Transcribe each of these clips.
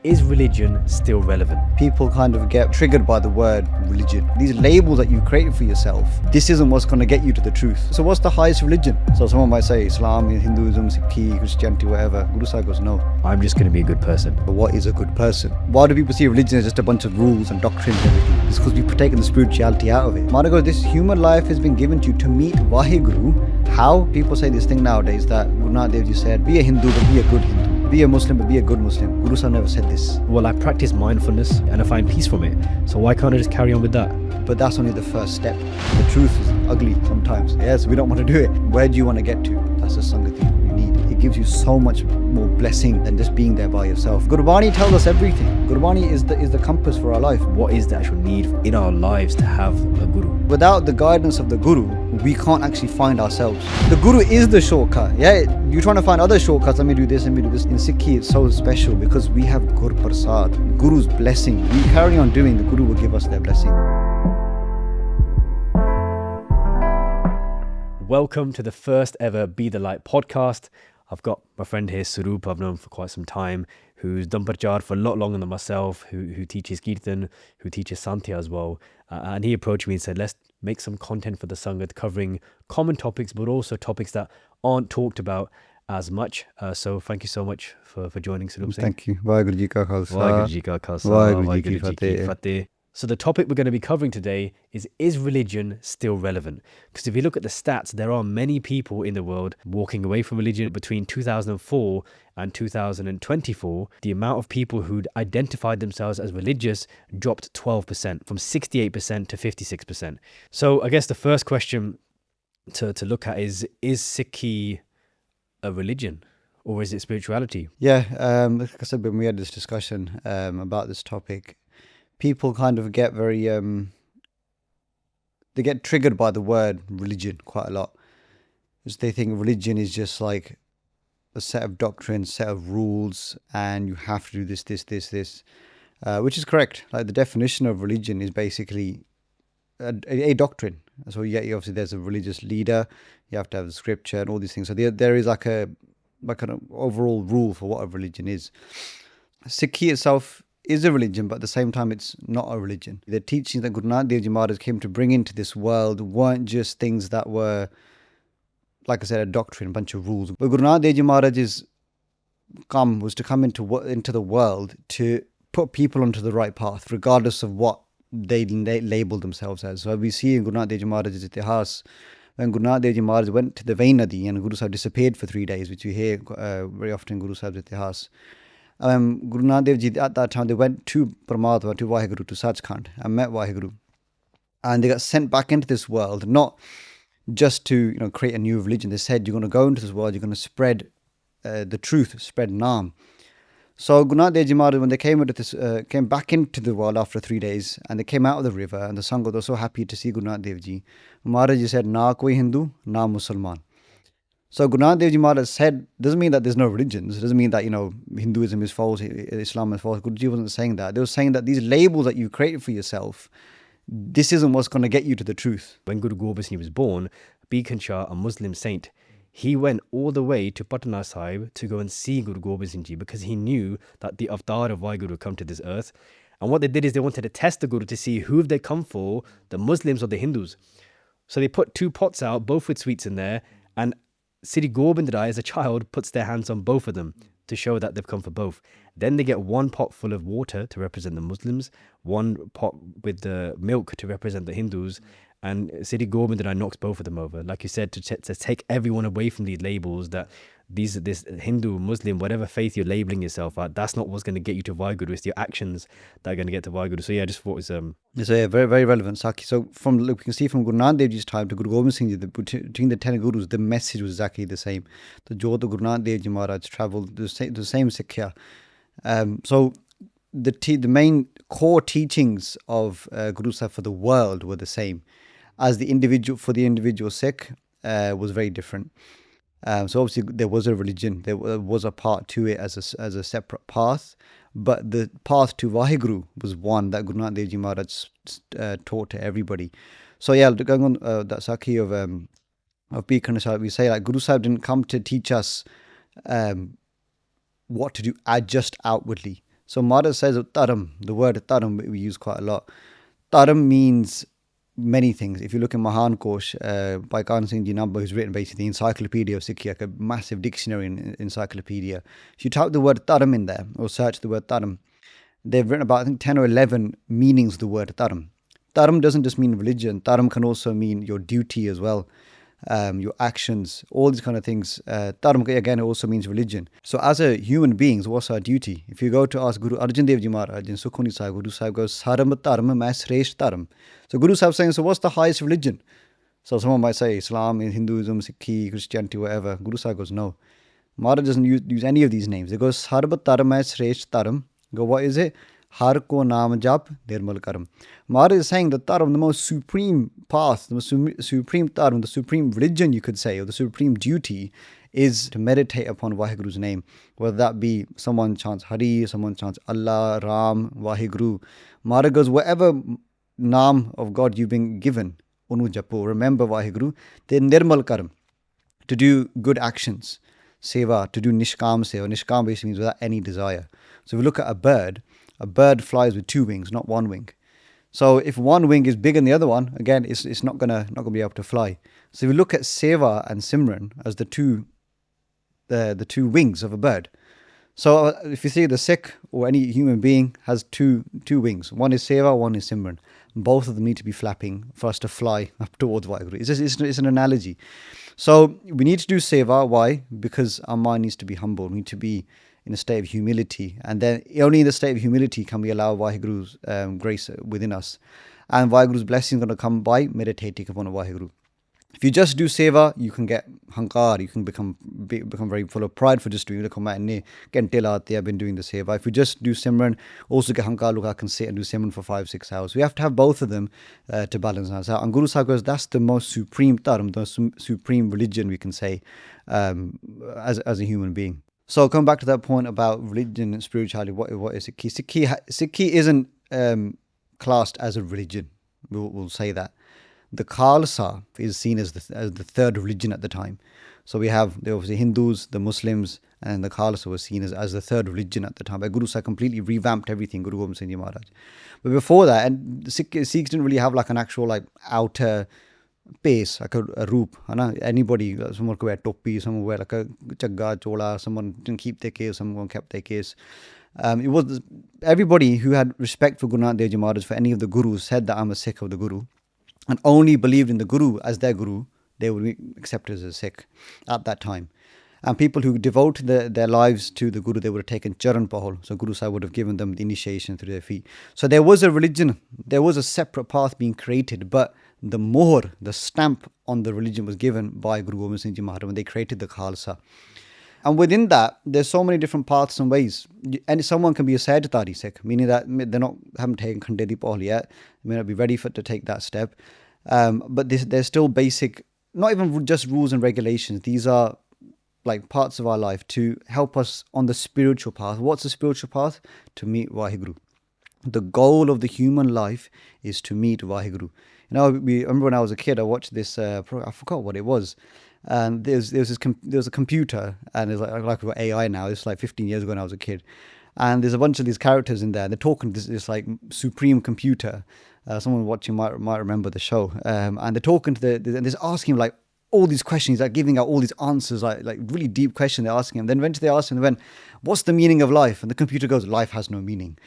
is religion still relevant? People kind of get triggered by the word religion. These labels that you create for yourself, this isn't what's going to get you to the truth. So what's the highest religion? So someone might say Islam, Hinduism, Sikhi, Christianity, whatever. Guru Sahib goes, no. I'm just going to be a good person. But what is a good person? Why do people see religion as just a bunch of rules and doctrines and everything? It's because we've taken the spirituality out of it. Mara goes, this human life has been given to you to meet Vaheguru. How? People say this thing nowadays that Guru Nanak Dev Ji said, be a Hindu but be a good Hindu. Be a Muslim but be a good Muslim. Guru Sahib never said this. Well, I practice mindfulness and I find peace from it. So why can't I just carry on with that? But that's only the first step. The truth is ugly sometimes. Yes, we don't want to do it. Where do you want to get to? That's the Sangat thing you need. It gives you so much more blessing than just being there by yourself. Gurbani tells us everything. Gurbani is the compass for our life. What is the actual need in our lives to have a guru? Without the guidance of the guru, we can't actually find ourselves. The guru is the shortcut. Yeah, you're trying to find other shortcuts. Let me do this, let me do this. In Sikhi, it's so special because we have Gur Prasad, Guru's blessing. We carry on doing, the Guru will give us their blessing. Welcome to the first ever Be the Light podcast. I've got my friend here, Surup, I've known for quite some time, who's done prachar for a lot longer than myself, who teaches Kirtan, who teaches Santya as well. And he approached me and said, let's make some content for the Sangat covering common topics, but also topics that aren't talked about as much. So thank you so much for joining, Surup Singh. Thank you. Vaheguru Ji Ka Khalsa. Vaheguru Ji Ka Khalsa. Vaheguru Ji Ki Fateh. So the topic we're going to be covering today is religion still relevant? Because if you look at the stats, there are many people in the world walking away from religion. Between 2004 and 2024, the amount of people who'd identified themselves as religious dropped 12%, from 68% to 56%. So I guess the first question to look at is Sikhi a religion? Or is it spirituality? Yeah, like I said, when we had this discussion about this topic, people kind of get very, they get triggered by the word religion quite a lot. Because they think religion is just like a set of doctrines, set of rules, and you have to do this, which is correct. Like the definition of religion is basically a doctrine. So you get, obviously there's a religious leader, you have to have the scripture and all these things. So there is like an overall rule for what a religion is. Sikhi itself is a religion, but at the same time it's not a religion. The teachings that Guru Nanak Dev Ji Maharaj came to bring into this world weren't just things that were, like I said, a doctrine, a bunch of rules. But Guru Nanak Dev Ji Maharaj's was to come into the world to put people onto the right path, regardless of what they labeled themselves as. So we see in Guru Nanak Dev Ji Maharaj's itihas, when Guru Nanak Dev Ji Maharaj went to the Vain Nadi and Guru Sahib disappeared for 3 days, which we hear very often in Guru Sahib's itihas. Guru Nanak Dev Ji at that time, they went to Paramatma, to Vaheguru, to Sachkhand, and met Vaheguru. And they got sent back into this world, not just to create a new religion. They said, you're going to go into this world, you're going to spread the truth, spread Naam. So Guru Nanak Dev Ji Maharaj, when they came back into the world after 3 days, and they came out of the river, and the Sangat was so happy to see Guru Nanak Dev Ji, Maharaj Ji said, na koi Hindu, na Musalman. So Guru Nanak Dev Ji Maharaj said, doesn't mean that there's no religions. It doesn't mean that, Hinduism is false, Islam is false. Guruji wasn't saying that. They were saying that these labels that you created for yourself, this isn't what's going to get you to the truth. When Guru Gobind Singh was born, Bhikan Shah, a Muslim saint, he went all the way to Patna Sahib to go and see Guru Gobind Singh Ji because he knew that the avatar of Vaheguru would come to this earth. And what they did is they wanted to test the Guru to see who have they come for, the Muslims or the Hindus. So they put 2 pots out, both with sweets in there, and Sri Gobind Rai, as a child, puts their hands on both of them to show that they've come for both. Then they get 1 pot full of water to represent the Muslims, 1 pot with the milk to represent the Hindus, and Sri Gobind Rai knocks both of them over. Like you said, to take everyone away from these labels that this Hindu, Muslim, whatever faith you're labeling yourself at, that's not what's going to get you to Vaheguru. It's your actions that are going to get to Vaheguru. So yeah, I just thought it was... It's a very, very relevant, Saki. So we can see from Guru Nanak Dev Ji's time to Guru Gobind Singh Ji, between the 10 Gurus, the message was exactly the same. The Jodh of Guru Nanak Dev Ji Maharaj travelled the same Sikhya. So the main core teachings of Guru Sahib for the world were the same. As the individual Sikh was very different. So obviously there was a religion, there was a part to it as a separate path, but the path to Vaheguru was one that Guru Nanak Dev Ji Maharaj taught to everybody. So yeah, going on that Sakhi of Bhikan Shah, we say like Guru Sahib didn't come to teach us what to do just outwardly. So Maharaj says taram, the word taram we use quite a lot. Taram means many things. If you look at Mahan Kosh by Karan Singh Ji Nabba, who's written basically the Encyclopedia of Sikhi, like a massive dictionary and encyclopedia. If you type the word taram in there or search the word taram, they've written about, I think, 10 or 11 meanings of the word taram. Taram doesn't just mean religion. Taram can also mean your duty as well, your actions, all these kind of things. Taram, again, it also means religion. So as a human beings, what's our duty? If you go to ask Guru Arjan Dev Ji Maharaj in Sukhmani Sahib, Guru Sahib goes, Saram taram mai sresh taram. So Guru Sahib saying, so what's the highest religion? So someone might say Islam, Hinduism, Sikhi, Christianity, whatever. Guru Sahib goes, no. Maharaj doesn't use any of these names. It goes, Sarb taram mai sresh taram. Go, what is it? Har ko naam jap nirmal karam. Maharaj is saying that taram, the most supreme path, the most supreme taram, the supreme religion you could say, or the supreme duty is to meditate upon Vaheguru's name. Whether that be someone chants Hari, someone chants Allah, Ram, Vaheguru. Maharaj goes, whatever naam of God you've been given, Unu japo, remember Vaheguru, then nirmal karam, to do good actions. Seva, to do nishkam seva. Nishkam basically means without any desire. So if we look at a bird flies with two wings, not one wing. So if one wing is bigger than the other one, again, it's not gonna be able to fly. So if we look at seva and simran as the two wings of a bird. So if you see the Sikh or any human being has two wings. One is seva, one is simran. Both of them need to be flapping for us to fly up towards Vaheguru. It's an analogy. So we need to do seva. Why? Because our mind needs to be humble. We need to be in a state of humility. And then only in the state of humility can we allow Vaheguru's grace within us. And Vaheguru's blessing is going to come by meditating upon Vaheguru. If you just do seva, you can get hankar, you can become very full of pride for just doing it. I've been doing the seva. If you just do simran, also get hankar, look, I can sit and do simran for 5-6 hours. We have to have both of them to balance us out. And Guru Sahib goes, that's the most supreme taram, the supreme religion we can say as a human being. So coming back to that point about religion and spirituality, what is Sikhi? Sikhi isn't classed as a religion. We'll say that. The Khalsa is seen as the third religion at the time. So we have obviously Hindus, the Muslims, and the Khalsa was seen as the third religion at the time. But Guru Sahib completely revamped everything, Guru Gobind Singh Ji Maharaj. But before that, and the Sikhs didn't really have like an actual like outer base, like a roop. Anybody, someone could wear topi, someone wear like a chagga, chola, someone didn't keep their case, someone kept their case. It was everybody who had respect for Guru Nanak Dev Ji Maharaj, for any of the Gurus, said that I'm a Sikh of the Guru, and only believed in the Guru as their Guru, they would be accepted as a Sikh at that time. And people who devoted their lives to the Guru, they would have taken Charan Pahal. So Guru Sahib would have given them the initiation through their feet. So there was a religion, there was a separate path being created, but the mohr, the stamp on the religion was given by Guru Gobind Singh Ji Maharaj when they created the Khalsa. And within that, there's so many different paths and ways. And someone can be a Sahadatari Sikh, meaning that they haven't taken Khande Di Pahal yet, they may not be ready to take that step. But there's still basic, not even just rules and regulations. These are like parts of our life to help us on the spiritual path. What's the spiritual path? To meet Vaheguru. The goal of the human life is to meet Vaheguru. I remember when I was a kid, I watched this program, I forgot what it was. And there was a computer, and it's like we've got AI now. It's like 15 years ago when I was a kid. And there's a bunch of these characters in there. They're talking to this like supreme computer. Someone watching might remember the show. And they're talking to and they're asking him like all these questions, like giving out all these answers, like really deep questions they're asking him. Then eventually they ask him, what's the meaning of life? And the computer goes, life has no meaning.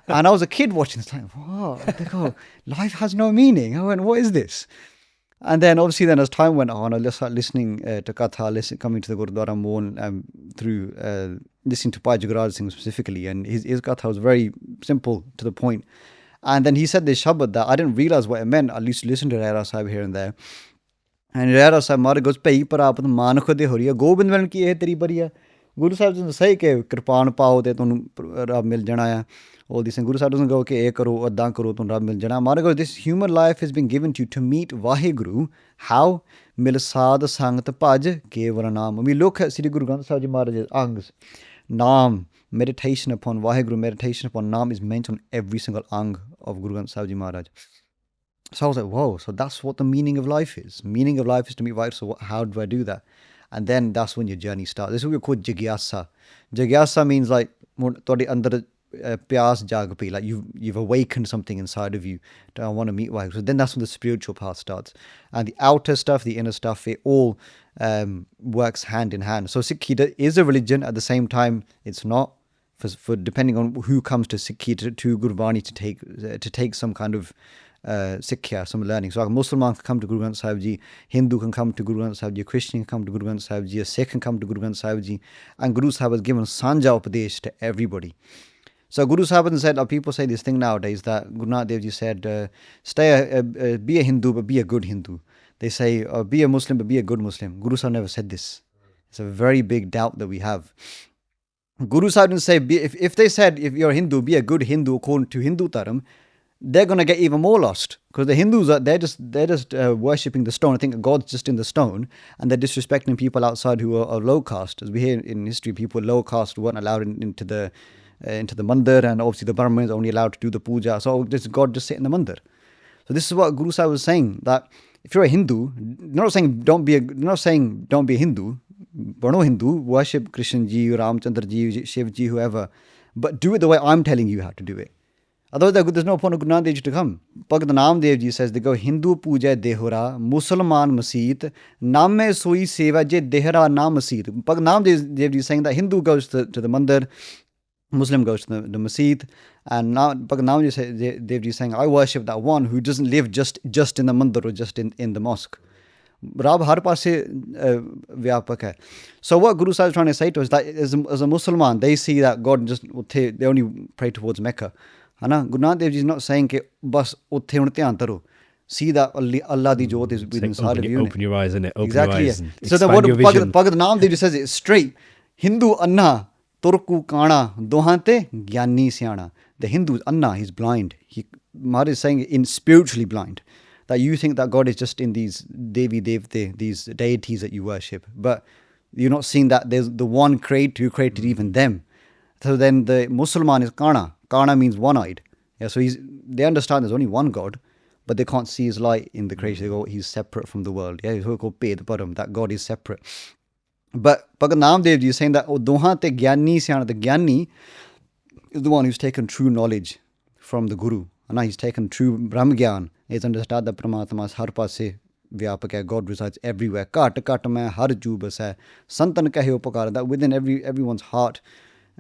And I was a kid watching this, like, wow, they go, life has no meaning. I went, what is this? And then obviously then as time went on, I started listening to Katha, coming to the Gurudwara Moon through listening to Pai Jagraj Singh specifically. And his Katha was very simple, to the point. And then he said this Shabad that I didn't realize what it meant. I used to listen to Rehra Sahib here and there. And Rehra Sahib Maharaj goes, Pai Parapat Manakh de Horiya, Gobind Van ki eh teri bariya. Guru Sahib doesn't say ke Kirpan pao te tonu Rab mil jana hai. All these things. Guru Sahib doesn't go, okay, eh karo, addan karo, tun Rab mil jana. Maharaj goes, this human life has been given to you to meet Vaheguru. How? Mil sad sangat paj kevala naam. We look at Sri Guru Granth Sahib Ji Maharaj's angs. Naam, meditation upon Vaheguru, meditation upon Naam is mentioned on every single ang of Guru Granth Sahib Ji Maharaj. So I was like, whoa, so that's what the meaning of life is. Meaning of life is to meet Vaheguru. So how do I do that? And then that's when your journey starts. This is what we call jigyasa. Jigyasa means like, todi andar pyas jag pi, like you've awakened something inside of you. I want to meet Waheguru. So then that's when the spiritual path starts, and the outer stuff, the inner stuff, it all works hand in hand. So Sikhi is a religion. At the same time, it's not. For depending on who comes to Sikhi to Gurbani to take some kind of Sikhya, some learning. So a Muslim can come to Guru Nanak Sahib Ji, Hindu can come to Guru Nanak Sahib Ji, a Christian can come to Guru Nanak Sahib Ji, a Sikh can come to Guru Nanak Sahib Ji, and Guru Sahib has given Sanja Upadesh to everybody. So Guru Sahib said, people say this thing nowadays that Guru Nanak Dev Ji said, be a Hindu but be a good Hindu. They say, be a Muslim but be a good Muslim. Guru Sahib never said this. It's a very big doubt that we have. Guru Sahib didn't say, if they said, if you're a Hindu, be a good Hindu according to Hindu Dharam, they're going to get even more lost. Because the Hindus, they're just worshipping the stone. I think God's just in the stone. And they're disrespecting people outside who are low caste. As we hear in history, people low caste weren't allowed into the mandir. And obviously the Brahmins are only allowed to do the puja. So God just sit in the mandir. So this is what Guru Sahib was saying, that if you're a Hindu, not saying don't be a Hindu. Bano Hindu, worship Krishna ji, Ramchandra ji, Shiv ji, whoever, but do it the way I'm telling you how to do it. Otherwise, there's no point of Guru Nanak Dev Ji to come. Bhagavad Namdev Ji says, they go Hindu puja dehora, Musalman maseet, Name soi seva je dehra na maseet. Bhagavad Namdev Ji is saying that Hindu goes to the mandir, Muslim goes to the maseet, and now Bhagavad Namdev Ji is saying, I worship that one who doesn't live just in the mandir or just in the mosque. Rab har paase vyapak hai. So what Guru Sahib is trying to say to us, that as a Muslim, they see that God they only pray towards Mecca. Guru Nanak Dev Ji is not saying ke bas utthe hun dhyan taro. See that Allah di jyot is within inside of you. Open your eyes, innit? Open exactly, your eyes. Yeah. So the word Bhagavad Naam Dev Ji says it straight. Hindu anna, Turku kana, dohante gyani siana. The Hindu is anna, he's blind. Maharaj is saying in spiritually blind. That you think that God is just in these Devi Devte, these deities that you worship. But you're not seeing that there's the one creator who created even them. So then the Muslim is Kana. Kana means one-eyed. Yeah, so they understand there's only one God, but they can't see his light in the creation. They go, he's separate from the world. Yeah, that God is separate. But Bhagavad Namdev Ji is saying that Doha te Gyani Syana, the Gyani is the one who's taken true knowledge from the Guru. And he's taken true Brahmagyan. He's understood that Paramatma har paase vyapak hai. God resides everywhere. Kat mein har ju bas hai. Santan kahe upakar. That within everyone's heart,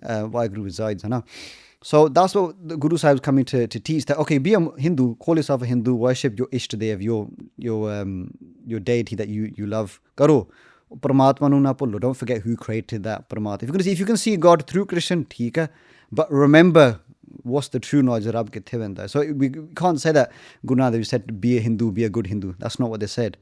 Vaheguru resides. So that's what the Guru Sahib is coming to teach. That okay, be a Hindu, call yourself a Hindu, worship your Ishtadev, your deity that you love. Karo. Paramatma nu na bhullo. Don't forget who created that Paramatma. If you can see God through Krishna, theek hai. But remember, what's the true knowledge of Rab kithe venda. So we can't say that Guru Nanak Dev Ji said be a Hindu, be a good Hindu. That's not what they said.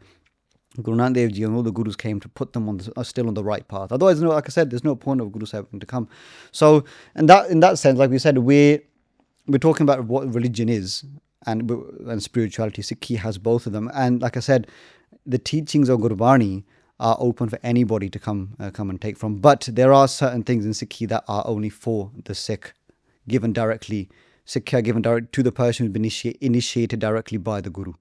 Guru Nanak Dev Ji and all the Gurus came to put them are still on the right path. Otherwise, like I said, there's no point of Guru Sahib to come. So in that sense, like we said, we're talking about what religion is and spirituality. Sikhi has both of them. And like I said, the teachings of Gurbani are open for anybody to come and take from. But there are certain things in Sikhi that are only for the Sikh. Given directly, Sikhya given direct to the person who's been initiated directly by the Guru.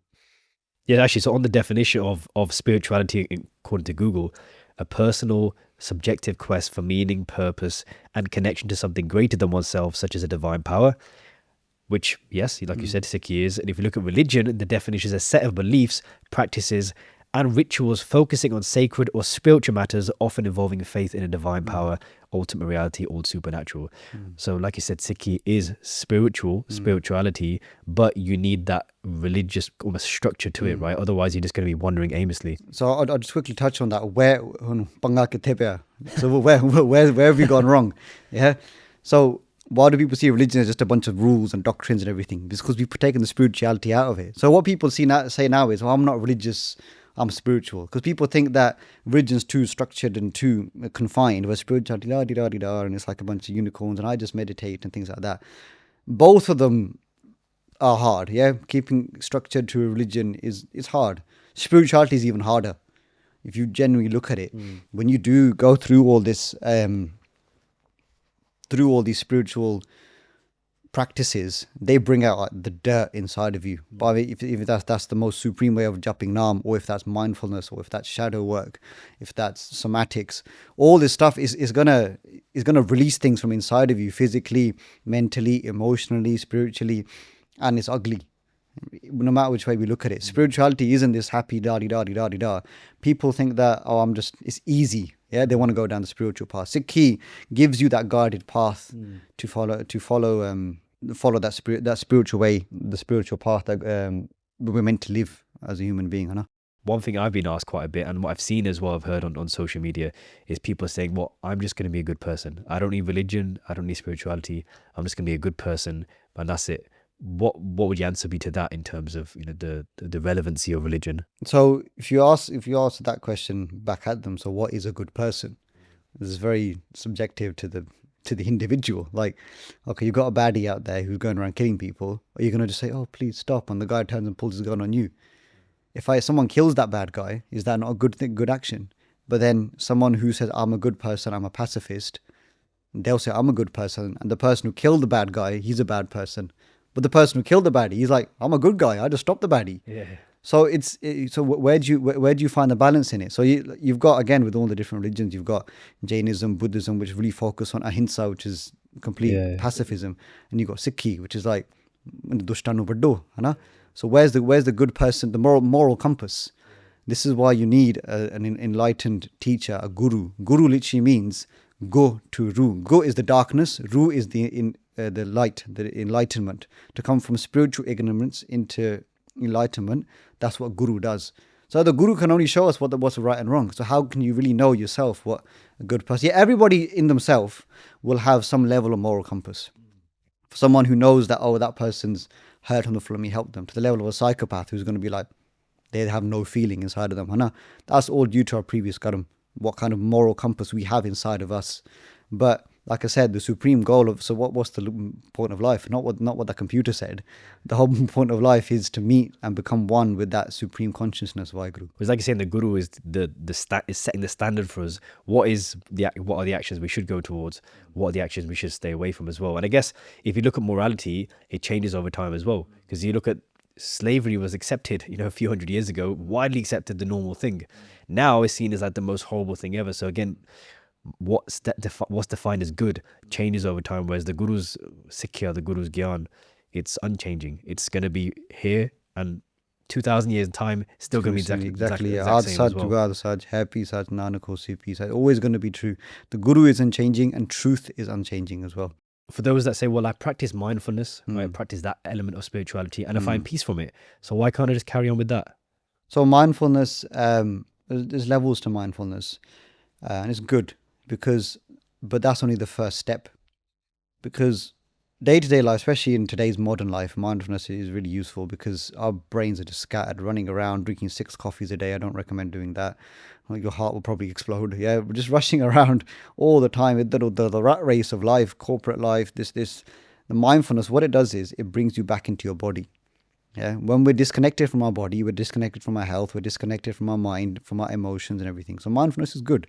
Yeah, actually, so on the definition of spirituality, according to Google, a personal, subjective quest for meaning, purpose, and connection to something greater than oneself, such as a divine power, which, yes, like you said, Sikhi is. And if you look at religion, the definition is a set of beliefs, practices, and rituals focusing on sacred or spiritual matters, often involving faith in a divine power, ultimate reality, or supernatural. So like you said, Sikhi is spirituality, but you need that religious almost structure to it, right? Otherwise, you're just going to be wandering aimlessly. So I'll just quickly touch on that. So where have you gone wrong? Yeah. So why do people see religion as just a bunch of rules and doctrines and everything? Because we've taken the spirituality out of it. So what people say now is, well, I'm not religious, I'm spiritual. Because people think that religion's too structured and too confined, where spirituality, and it's like a bunch of unicorns, and I just meditate and things like that. Both of them are hard, yeah? Keeping structured to a religion is hard. Spirituality is even harder. If you genuinely look at it, when you do go through all this, through all these spiritual practices, they bring out like, the dirt inside of you. But if that's the most supreme way of jumping Nam, or if that's mindfulness, or if that's shadow work, if that's somatics, all this stuff is gonna release things from inside of you, physically, mentally, emotionally, spiritually, and it's ugly. No matter which way we look at it, spirituality isn't this happy da-di-da-di-da-di-da. People think that, it's easy. Yeah, they want to go down the spiritual path. Sikhi gives you that guided path to follow that spiritual way, the spiritual path that we're meant to live as a human being. Huh? One thing I've been asked quite a bit, and what I've seen as well, I've heard on social media, is people saying, well, I'm just going to be a good person. I don't need religion. I don't need spirituality. I'm just going to be a good person, and that's it. What would your answer be to that in terms of the relevancy of religion? So if you ask that question back at them, so what is a good person? This is very subjective to the individual. Like, okay, you've got a baddie out there who's going around killing people. Are you going to just say, oh, please stop, and the guy turns and pulls his gun on you? If someone kills that bad guy, is that not a good thing, good action? But then someone who says, I'm a good person, I'm a pacifist, they'll say, I'm a good person, and the person who killed the bad guy, he's a bad person. But the person who killed the baddie, he's like, I'm a good guy, I just stopped the baddie. Yeah. So so where do you find the balance in it? So you've got, again, with all the different religions, you've got Jainism, Buddhism, which really focus on ahimsa, which is complete pacifism, and you've got Sikhi, which is like dushtanu baddo, है So where's the good person, the moral compass? This is why you need an enlightened teacher, a guru. Guru literally means go to Ru. Go is the darkness. Ru is the light, the enlightenment. To come from spiritual ignorance into enlightenment, that's what Guru does. So the Guru can only show us what's right and wrong. So how can you really know yourself what a good person? Yeah, everybody in themselves will have some level of moral compass. For someone who knows that, that person's hurt on the floor, let me help them, to the level of a psychopath who's going to be like, they have no feeling inside of them. Hana? That's all due to our previous karam, what kind of moral compass we have inside of us. But like I said, the supreme goal of, so what's the point of life? Not what the computer said. The whole point of life is to meet and become one with that supreme consciousness, Vaheguru. It's like you're saying, the Guru is is setting the standard for us. What are the actions we should go towards? What are the actions we should stay away from as well? And I guess if you look at morality, it changes over time as well. Because you look at slavery was accepted, a few hundred years ago, widely accepted, the normal thing. Now it's seen as like the most horrible thing ever. So again, what's defined as good changes over time, whereas the Guru's Sikhya, the Guru's Gyan, it's unchanging. It's going to be here, and 2,000 years in time, still going to be exactly same as well. Happy Saj, Nanak Hosi, peace. Always going to be true. The Guru is unchanging, and truth is unchanging as well. For those that say, well, I practice mindfulness, I practice that element of spirituality, and I find peace from it. So why can't I just carry on with that? So mindfulness, there's levels to mindfulness, and it's good. But that's only the first step, because day-to-day life, especially in today's modern life, mindfulness is really useful because our brains are just scattered, running around, drinking 6 coffees a day. I don't recommend doing that. Your heart will probably explode. Yeah, we're just rushing around all the time. The rat race of life, corporate life, the mindfulness, what it does is it brings you back into your body. Yeah, when we're disconnected from our body, we're disconnected from our health, we're disconnected from our mind, from our emotions and everything. So mindfulness is good.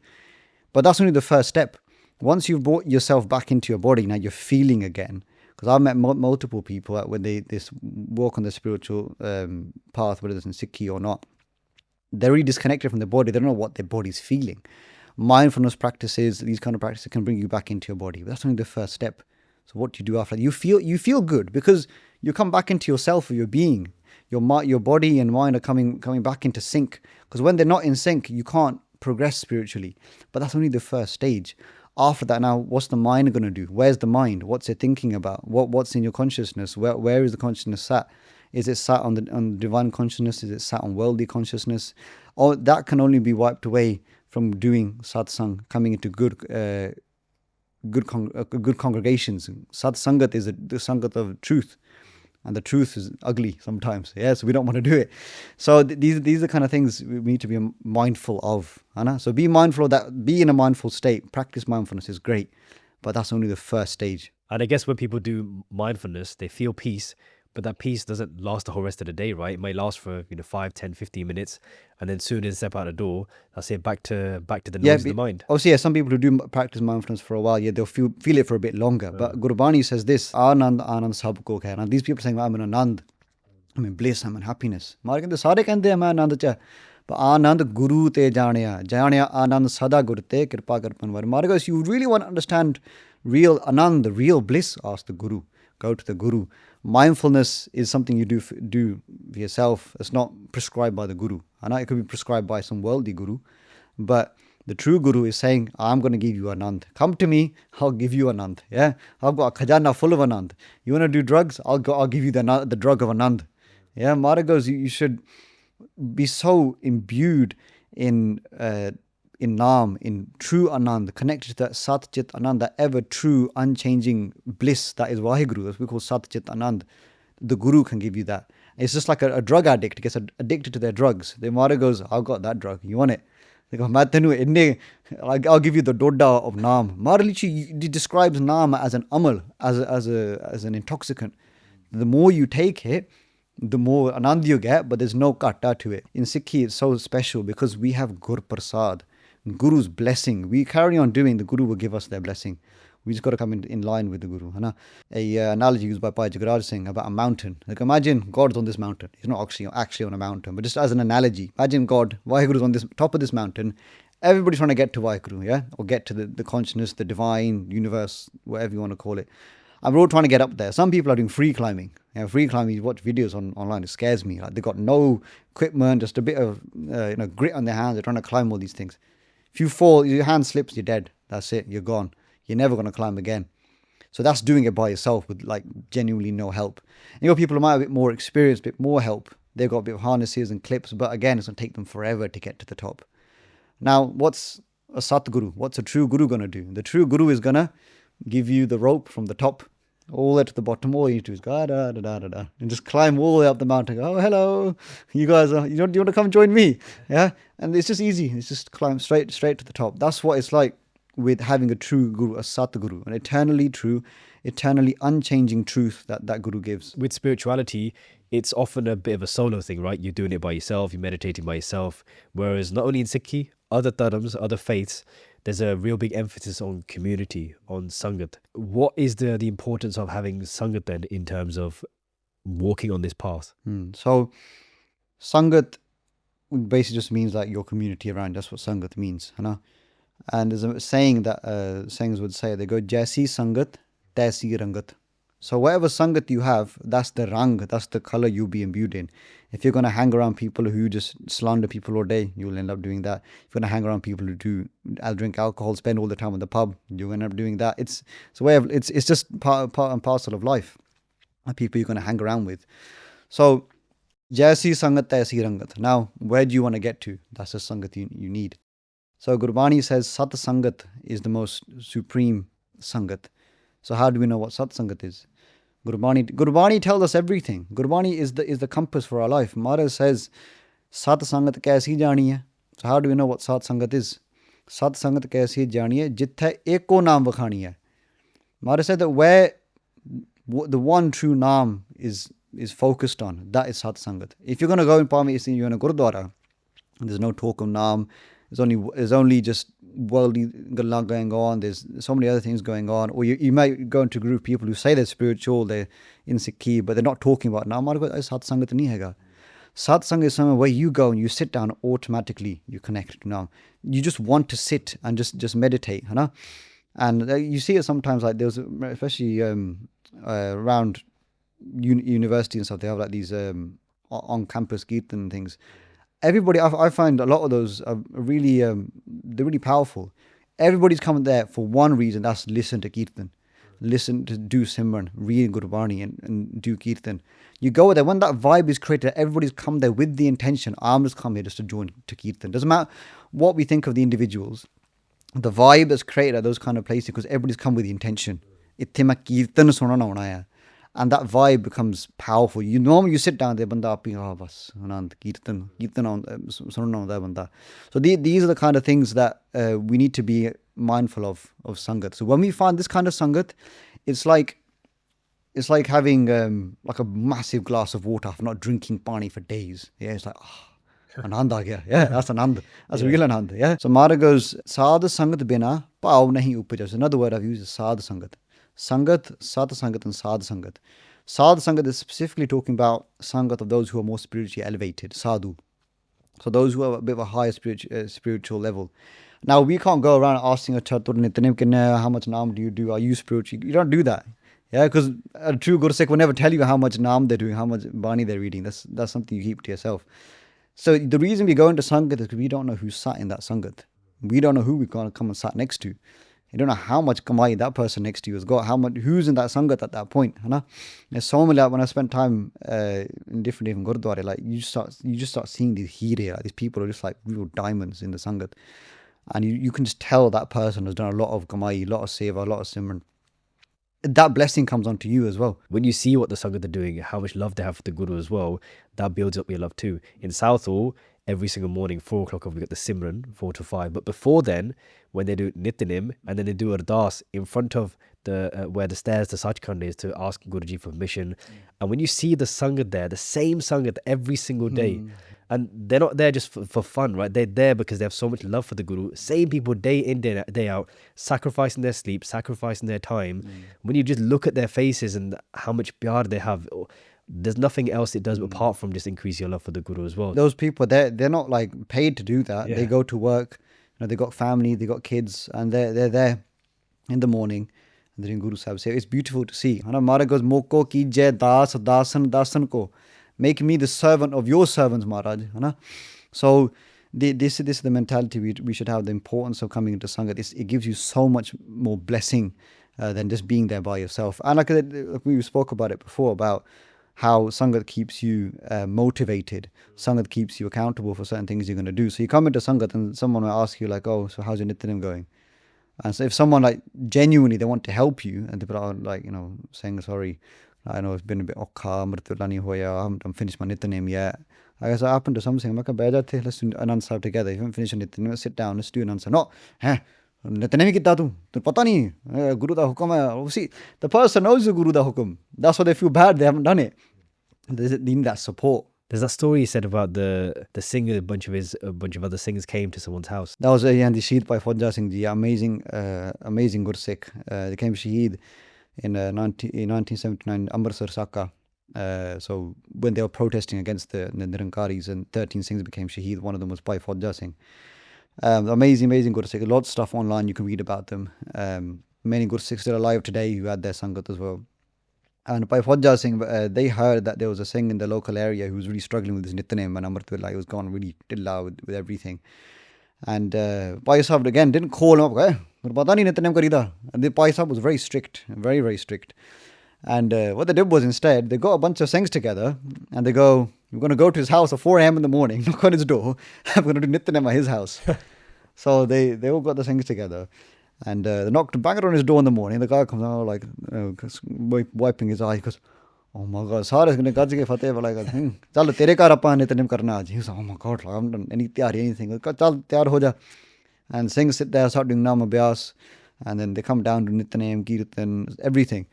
But that's only the first step. Once you've brought yourself back into your body, now you're feeling again. Because I've met multiple people that when they walk on the spiritual path, whether it's in Sikhi or not, they're really disconnected from their body. They don't know what their body's feeling. Mindfulness practices, these kind of practices can bring you back into your body. But that's only the first step. So what do you do after that? You feel good because you come back into yourself or your being. Your body and mind are coming back into sync. Because when they're not in sync, you can't progress spiritually. But that's only the first stage. After that, now what's the mind going to do? Where's the mind? What's it thinking about? What's in your consciousness? Where is the consciousness sat? Is it sat on divine consciousness? Is it sat on worldly consciousness? Or that can only be wiped away from doing satsang, coming into good congregations. Satsangat is the sangat of truth. And the truth is ugly sometimes. Yeah, so we don't want to do it. So these are kind of things we need to be mindful of. Anna? So be mindful of that. Be in a mindful state. Practice mindfulness is great. But that's only the first stage. And I guess when people do mindfulness, they feel peace, But that peace doesn't last the whole rest of the day, right? It might last for 5, 10, 15 minutes, and then soon as step out the door, I'll say back to the Yeah, noise of the mind. obviously, yeah, some people who do practice mindfulness for a while, yeah, they'll feel it for a bit longer. But Gurbani says this, Anand Anand Sab Ko Khai. Now, these people saying, I'm in Anand, I'm in bliss, I'm in happiness. Mara kehte sare kehte hain main Anand cha. But Anand Guru te janaya. Janaya Anand sada Gur te kirpa kar panwar. Mara goes, you really want to understand real Anand, the real bliss, ask the Guru. Go to the Guru. Mindfulness is something you do for yourself. It's not prescribed by the Guru. I know it could be prescribed by some worldly Guru. But the true Guru is saying, I'm going to give you Anand. Come to me, I'll give you Anand. Yeah, I've got a khajana full of Anand. You want to do drugs? I'll give you the drug of Anand. Yeah, Mara goes, you should be so imbued in Naam, in true Anand, connected to that Sat Chit Anand, that ever true, unchanging bliss that is Vaheguru, that's what we call Sat Chit Anand. The Guru can give you that. It's just like a drug addict gets addicted to their drugs. The Mara goes, I've got that drug. You want it? They go, I'll give you the Dodda of Naam. Mara literally describes Naam as an amal, as an intoxicant. The more you take it, the more Anand you get, but there's no kata to it. In Sikhi, it's so special because we have Gur Prasad, Guru's blessing. We carry on doing, the Guru will give us their blessing. We just got to come in line with the Guru. A analogy used by Pai Jagraj Singh about a mountain. Like imagine God's on this mountain. He's not actually on a mountain, but just as an analogy, imagine God, Vaheguru's on this top of this mountain. Everybody's trying to get to Vaheguru, yeah? Or get to the consciousness, the divine, universe, whatever you want to call it. And we're all trying to get up there. Some people are doing free climbing. Free climbing, you watch videos online, it scares me. Like they've got no equipment, just a bit of grit on their hands. They're trying to climb all these things. If you fall, your hand slips, you're dead. That's it, you're gone. You're never going to climb again. So that's doing it by yourself with like genuinely no help. And you got people who might have a bit more experience, a bit more help. They've got a bit of harnesses and clips, but again, it's going to take them forever to get to the top. Now, what's a Satguru? What's a true Guru going to do? The true Guru is going to give you the rope from the top all the way to the bottom. All you need to do is go and just climb all the way up the mountain. Oh, hello, you guys are, you want to come join me? Yeah, and it's just easy. It's just climb straight to the top. That's what it's like with having a true Guru, a Satguru, an eternally true, eternally unchanging truth that Guru gives. With spirituality, it's often a bit of a solo thing, right? You're doing it by yourself, you're meditating by yourself. Whereas not only in Sikhi, other dharms, other faiths, there's a real big emphasis on community, on Sangat. What is the importance of having Sangat then in terms of walking on this path? So, Sangat basically just means like your community around. That's what Sangat means. And there's a saying that Sanghs would say, they go, Jaisi Sangat, Taisi Rangat. So whatever Sangat you have, that's the rang, that's the color you'll be imbued in. If you're going to hang around people who just slander people all day, you'll end up doing that. If you're going to hang around people who drink alcohol, spend all the time in the pub, you'll end up doing that. It's a way of, it's just part and parcel of life. People you're going to hang around with. So, Jaisi Sangat, Taisi Rangat. Now, where do you want to get to? That's the Sangat you need. So Gurbani says Sat Sangat is the most supreme Sangat. So how do we know what Sat Sangat is? Gurbani tells us everything. Gurbani is the compass for our life. Maharaj says Sat Sangat kaisi jani hai. So how do we know what Sat Sangat is? Sat Sangat kaisi jani hai jithe eko naam vakhani hai. Maharaj said that where the one true naam is focused on, that is Sat Sangat. If you're going to go in Pami, you're in a Gurdwara, and there's no talk of naam, there's only just worldly gallan going on. There's so many other things going on. Or you might go into a group of people who say they're spiritual, they're in Sikhi, but they're not talking about Naam. Sat Sangat nahi hai. Sat Sangat is somewhere where you go and you sit down, automatically you connect to Naam. You just want to sit and just meditate. And you see it sometimes, like there's especially around university and stuff, they have like these on-campus kirtan and things. Everybody, I find a lot of those are really, they're really powerful. Everybody's coming there for one reason, that's listen to Kirtan. Listen to do Simran, read Gurbani and do Kirtan. You go there, when that vibe is created, everybody's come there with the intention, I'm just come here just to join to Kirtan. Doesn't matter what we think of the individuals, the vibe is created at those kind of places because everybody's come with the intention. Itthe main Kirtan sunana hona hai. And that vibe becomes powerful. Normally you sit down there, banda api bas anand kirtan sunna hunda banda. So these are the kind of things that we need to be mindful of Sangat. So when we find this kind of Sangat, it's like it's like having like a massive glass of water after not drinking pani for days. Yeah, it's like, anand aa gaya. Yeah, that's anand. That's real anand. Yeah. So Mara goes, Sad Sangat bina paav nahi upaja. Another word I've used is Sad Sangat. Sangat, Sat Sangat, and Sad Sangat. Sad Sangat is specifically talking about Sangat of those who are more spiritually elevated, sadhu. So those who have a bit of a higher spiritual level. Now, we can't go around asking a chatur nityanim, how much naam do you do? Are you spiritual? You don't do that. Yeah, because a true Guru Sikh will never tell you how much naam they're doing, how much bani they're reading. That's something you keep to yourself. So the reason we go into Sangat is because we don't know who sat in that Sangat. We don't know who we're going to come and sat next to. You don't know how much kamai that person next to you has got, who's in that Sangat at that point. There's so many, like, when I spent time in different Gurdwara, like you just start seeing these hire, like these people are just like real diamonds in the Sangat. And you can just tell that person has done a lot of kamai, a lot of seva, a lot of simran. That blessing comes onto you as well. When you see what the Sangat are doing, how much love they have for the Guru as well, that builds up your love too. In Southall, every single morning, 4 o'clock, we get the Simran, 4 to 5. But before then, when they do Nityanim and then they do Ardas in front of the where the stairs to Sachkhand is to ask Guruji for permission. And when you see the Sangat there, the same Sangat every single day, and they're not there just for fun, right? They're there because they have so much love for the Guru. Same people day in, day out, sacrificing their sleep, sacrificing their time. When you just look at their faces and how much pyar they have, there's nothing else it does apart from just increase your love for the Guru as well. Those people, they're not like paid to do that. They go to work, they got family, they got kids, and they're there in the morning. And they're in Guru Sahib. It's beautiful to see. Mara goes, Moko ki jai das dasan ko. Make me the servant of your servants, Maharaj. So this is the mentality we should have, the importance of coming into Sangat. It gives you so much more blessing than just being there by yourself. And like we spoke about it before, about how Sangat keeps you motivated. Sangat keeps you accountable for certain things you're going to do. So you come into Sangat and someone will ask you like, oh, so how's your Nityanim going? And so if someone like genuinely they want to help you and they are like, saying sorry, I know it's been a bit I haven't finished my Nityanim yet. I guess I happened to something. Let's do Anand Sahib together. If you haven't finished your Nityanim, sit down, let's do Anand Sahib. No, Nityanim kitta tu pata nahi Guru da hukum hai. See, the person knows the Guru da hukum. That's why they feel bad they haven't done it. They need that support. There's that story he said about the singer, a bunch of other singers came to someone's house. That was the Shaheed by Fauja Singh ji, amazing Guru Sikh. They came Shaheed in 1979, Amritsar Saka. So when they were protesting against the Nirankaris, and 13 Singhs became Shaheed. One of them was by Fauja Singh. Amazing Guru Sikh. A lot of stuff online you can read about them. Many Guru Sikhs still alive today who had their Sangat as well. And by Fauja Singh, they heard that there was a Singh in the local area who was really struggling with his Nityanim and Amritullah. He was gone really tilla with everything. And Pai Sahib again didn't call him up. And the Pai Sahib was very strict, very, very strict. And what they did was instead, they got a bunch of Singhs together and they go, we're going to go to his house at 4 a.m. in the morning, knock on his door, we're going to do Nityanim at his house. So they all got the Singhs together. And they knocked, banged on his door in the morning. The guy comes out like, wiping his eye. He goes, oh my God, Sara's going to gaj ke fateh wala ka. Chalo tere kar appa Nityanim karna aaj. He was like, oh my God, I haven't done any tiyari, anything. Chal tiyar ho ja. And Singhs sit there, start doing Nam Abhyas. And then they come down to Nityanim, Kirtan, everything.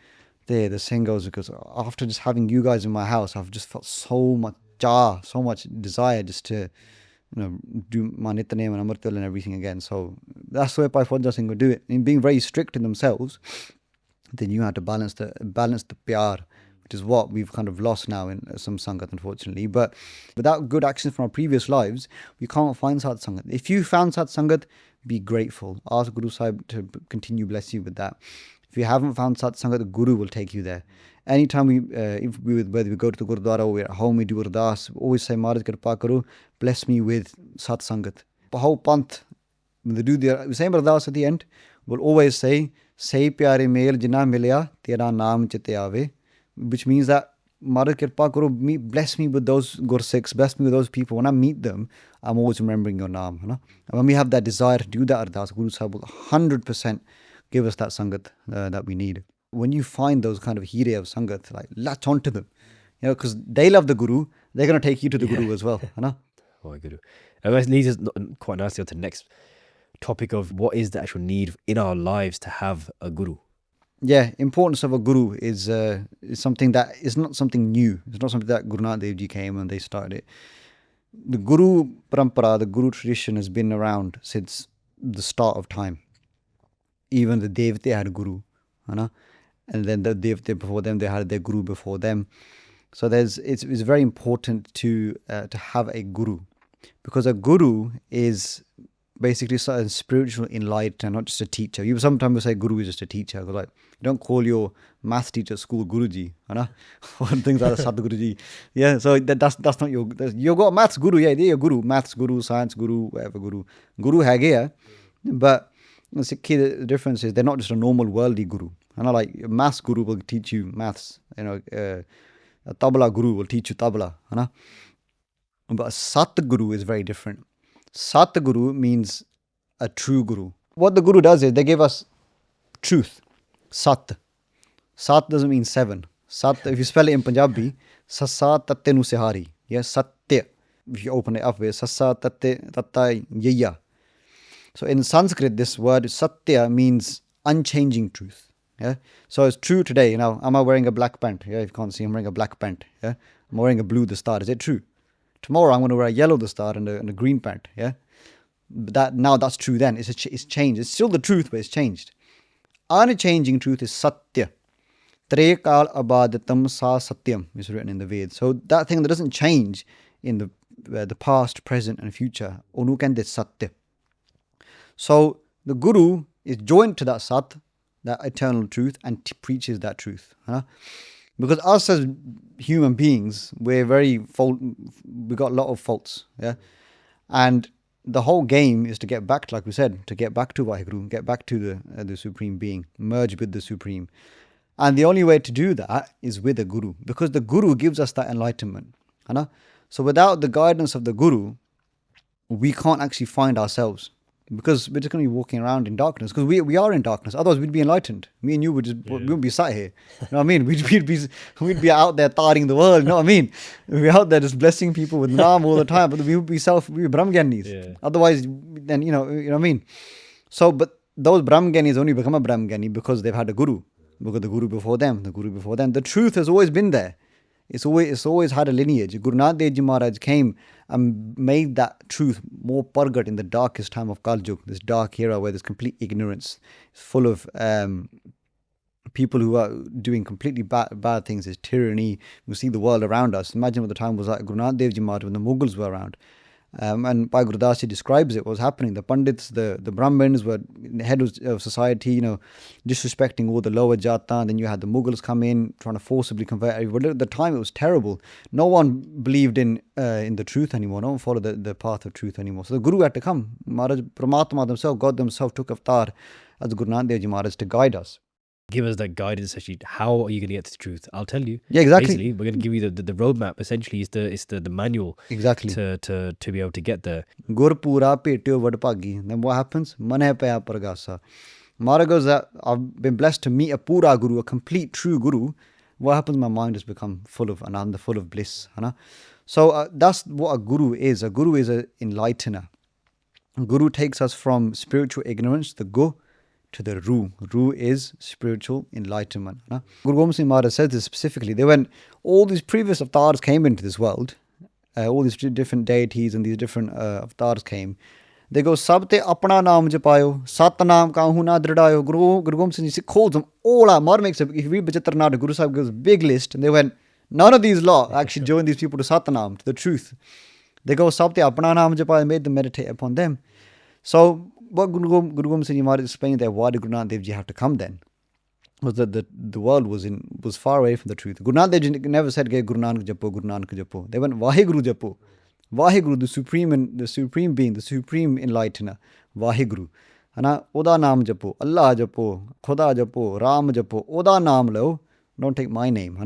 The Singh goes, because after just having you guys in my house, I've just felt so much so much desire just to do my Nityanim and Amritul and everything again. So that's the way Pai Fauja Singh would do it. In being very strict in themselves, then you had to balance the pyar, which is what we've kind of lost now in some Sangat, unfortunately. But without good actions from our previous lives, we can't find Sat Sangat. If you found Sat Sangat, be grateful. Ask Guru Sahib to continue bless you with that. If you haven't found Sat Sangat, the Guru will take you there. Anytime whether we go to the Gurdwara or we're at home, we do Ardas, always say, Maharaj Kirpa Karu, bless me with Sat Sangat. Pahau Panth, when they do the same Ardas at the end, we'll always say pyare mel jina milya, tera naam chite aave, which means that Maharaj Kirpa Karu, bless me with those Gursikhs, bless me with those people. When I meet them, I'm always remembering your naam. And when we have that desire to do that Ardas, Guru Sahib will 100% give us that Sangat that we need. When you find those kind of hire of Sangat, like latch onto them, because they love the Guru, they're going to take you to the Guru as well. Oh, Guru. And that leads us quite nicely on to the next topic of what is the actual need in our lives to have a Guru. Yeah, importance of a guru is something that is not something new. It's not something that Guru Nanak Dev Ji came and they started it. The Guru Parampara, the Guru tradition has been around since the start of time. Even the Devte had a Guru, you know? And then the Devte before them, they had their Guru before them. So it's very important to have a Guru, because a Guru is basically a spiritual enlightenment, not just a teacher. You sometimes say Guru is just a teacher. Like, you don't call your math teacher at school Guruji, you know, or things like that, Sadguruji. Yeah, so that's not you got maths Guru, yeah, they're your Guru, maths Guru, science Guru, whatever Guru. Guru hai gaya, but Sikhi, the difference is they're not just a normal worldly Guru. You know, like a maths Guru will teach you maths, you know, a tabla Guru will teach you tabla, you know. But a Sat Guru is very different. Sat Guru means a true Guru. What the Guru does is they give us truth. Sat. Sat doesn't mean seven. Sat, if you spell it in Punjabi, Sassa Tatte Nu Sihari. Yes, Satya. If you open it up with Sassa Tatte Tatta Yaya. So in Sanskrit, this word Satya means unchanging truth. Yeah. So it's true today. You know, am I wearing a black pant? Yeah, if you can't see, I'm wearing a black pant. Yeah. I'm wearing a blue the star. Is it true? Tomorrow I'm going to wear a yellow the star and a green pant. Yeah. But that's true then. It's changed. It's still the truth, but it's changed. Unchanging truth is Satya. Trekal abadatam sa satyam is written in the Vedas. So that thing that doesn't change in the past, present, and future. Onu kende Satya. So the Guru is joined to that Sat, that eternal truth, and preaches that truth. Huh? Because us as human beings, we got a lot of faults. Yeah. And the whole game is to get back, like we said, to get back to Vaheguru, get back to the Supreme Being, merge with the Supreme. And the only way to do that is with a Guru, because the Guru gives us that enlightenment. You know? So without the guidance of the Guru, we can't actually find ourselves, because we're just going to be walking around in darkness, because we are in darkness. Otherwise, we'd be enlightened. Me and you we wouldn't be sat here. You know what I mean? We'd be out there tarring the world. You know what I mean? We'd be out there just blessing people with naam all the time, but we would be Brahmgyanis. Yeah. Otherwise, then you know what I mean. So, but those Brahmgyanis only become a Brahmgyani because they've had a Guru, because the Guru before them, the truth has always been there. It's always had a lineage. Guru Nanak Dev Ji Maharaj came and made that truth more pargat in the darkest time of Kal Yug, this dark era where there's complete ignorance. It's full of people who are doing completely bad things. There's tyranny. We see the world around us. Imagine what the time was like Guru Nanak Dev Ji Maharaj when the Mughals were around. And Bhai Gurudas Ji describes it, what was happening. The Pandits, the Brahmins were the head of society, you know, disrespecting all the lower jata. And then you had the Mughals come in, trying to forcibly convert everybody. At the time, it was terrible. No one believed in the truth anymore. No one followed the path of truth anymore. So the Guru had to come. Maharaj, Paramatma themselves, God themselves took avatar as Guru Nanak Dev Ji Maharaj to guide us. Give us that guidance, actually. How are you going to get to the truth? I'll tell you. Yeah, exactly. Basically, we're going to give you the roadmap. Essentially, it's the manual. Exactly. To be able to get there. Gur pura petyo vadpagi. Then what happens? Manhe paya pargasa. Maharaj goes that I've been blessed to meet a pura guru, a complete true guru. What happens? My mind has become full of ananda, full of bliss. So that's what a guru is. A guru is an enlightener. A guru takes us from spiritual ignorance, the go, to the Ru. Ru is spiritual enlightenment. Guru Gobind Singh Maharaj says this specifically. All these previous avatars came into this world. All these different deities and these different avatars came. They go, Sabte apna naam japayo, sat naam kahu na dridayo. Guru Gobind Singh calls them all out. Maharaj makes if you read Bachitra Nada, Guru Sahib gives a big list. And they went, none of these lot actually joined these people to Satnam, to the truth. They go, Sabte apna naam japayo, and made them meditate upon them. So, what Guru Gobind Singh Maharaj explained there, why did Guru Nanak Dev Ji have to come then? Was that the world was far away from the truth. Guru Nanak Dev Ji never said, Guru Nanak Japo, Guru Nanak Japo. They went, Vaheguru Japo. Vaheguru, the supreme being, the supreme enlightener. Vaheguru. Oda naam japo, Allah japo, Khuda japo, Ram japo, Oda naam lo. Don't take my name.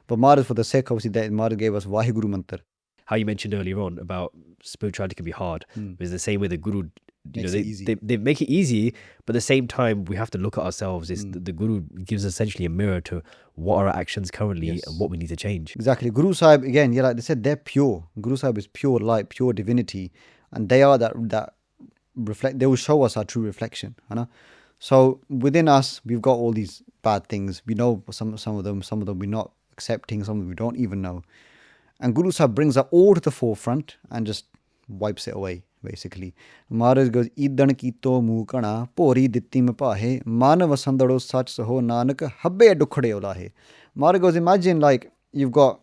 But Maharaj, for the sake, obviously, that Maharaj gave us Vaheguru mantra. How you mentioned earlier on about spirituality can be hard. It's the same way the Guru, they make it easy, but at the same time we have to look at ourselves. The Guru gives us essentially a mirror to what are our actions currently and what we need to change. Exactly. Guru Sahib, again, like they said, they're pure. Guru Sahib is pure light, pure divinity, and they are that reflect. They will show us our true reflection. So within us, we've got all these bad things. We know some of them we're not accepting, some of them we don't even know. And Guru Sahib brings that all to the forefront and just wipes it away, basically. Maharaj goes, Idan kito mukana, pori ditti me pahe, manav sandaro sach saho nanak, habbe dukhde olahe. Maharaj goes, imagine like you've got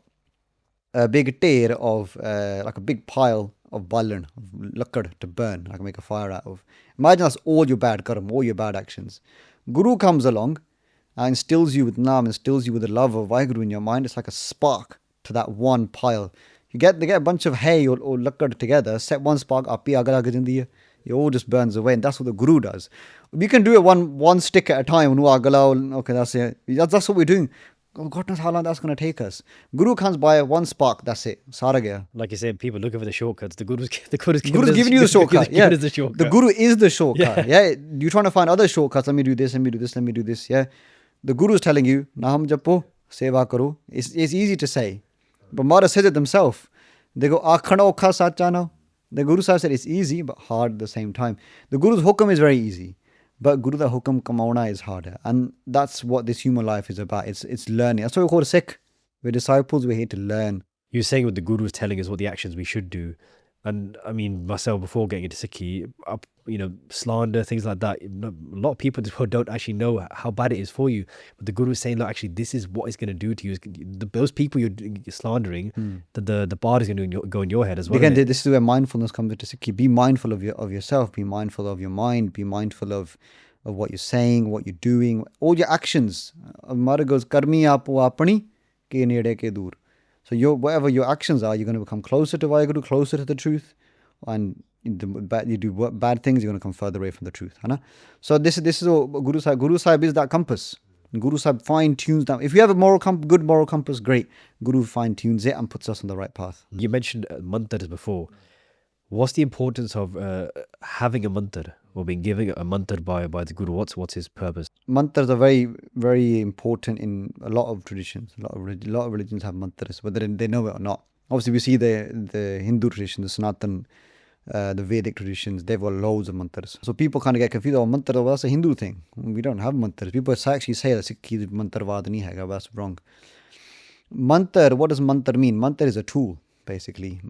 a big tear of, like a big pile of balan, of lakkad to burn, like make a fire out of. Imagine that's all your bad karma, all your bad actions. Guru comes along and instills you with Naam, instills you with the love of Vaheguru in your mind. It's like a spark to that one pile. They get a bunch of hay or lakkad together, set one spark up, it all just burns away, and that's what the Guru does. We can do it one stick at a time. Okay, that's it. That's what we're doing. Oh, God knows how long that's going to take us. Guru comes by one spark, that's it. Sara gaya. Like you said, people looking for the shortcuts. The Guru's Guru's giving you the shortcut. Yeah. The shortcut. The Guru is the shortcut. Yeah. You're trying to find other shortcuts. Let me do this, let me do this, let me do this. Yeah. The Guru is telling you, Naham japo, seva karo. It's easy to say. But Maharaj says it themselves. They go, Akhana okha sachano. The Guru Sahib said it's easy, but hard at the same time. The Guru's hukam is very easy. But Guru da hukam kamauna is harder. And that's what this human life is about. It's learning. That's why we call it Sikh. We're disciples, we're here to learn. You're saying what the Guru is telling us what the actions we should do. And I mean, myself, before getting into Sikhi, slander, things like that. A lot of people don't actually know how bad it is for you. But the Guru is saying, look, actually, this is what it's going to do to you. Those people you're slandering, the bar is going to go in your head as well. Again, this is where mindfulness comes into Sikhi. Be mindful of yourself. Be mindful of your mind. Be mindful of what you're saying, what you're doing, all your actions. Mara goes, karmi apo apani ke nede ke dur. So whatever your actions are, you're going to become closer to Vaheguru, closer to the truth. And you do bad things, you're going to come further away from the truth. So this is what Guru Sahib is that compass. Guru Sahib fine tunes that. If you have a good moral compass, great. Guru fine tunes it and puts us on the right path. You mentioned mantras before. What's the importance of having a mantra or being given a mantra by the Guru? What's his purpose? Mantras are very, very important in a lot of traditions. A lot of religions have mantras, whether they know it or not. Obviously, we see the Hindu tradition, the Sanatan, the Vedic traditions, they've got loads of mantras. So people kind of get confused, mantra, well, that's a Hindu thing. We don't have mantras. People actually say that Sikhi mantravad nahi hai, that's wrong. Mantra, what does mantra mean? Mantra is a tool, basically.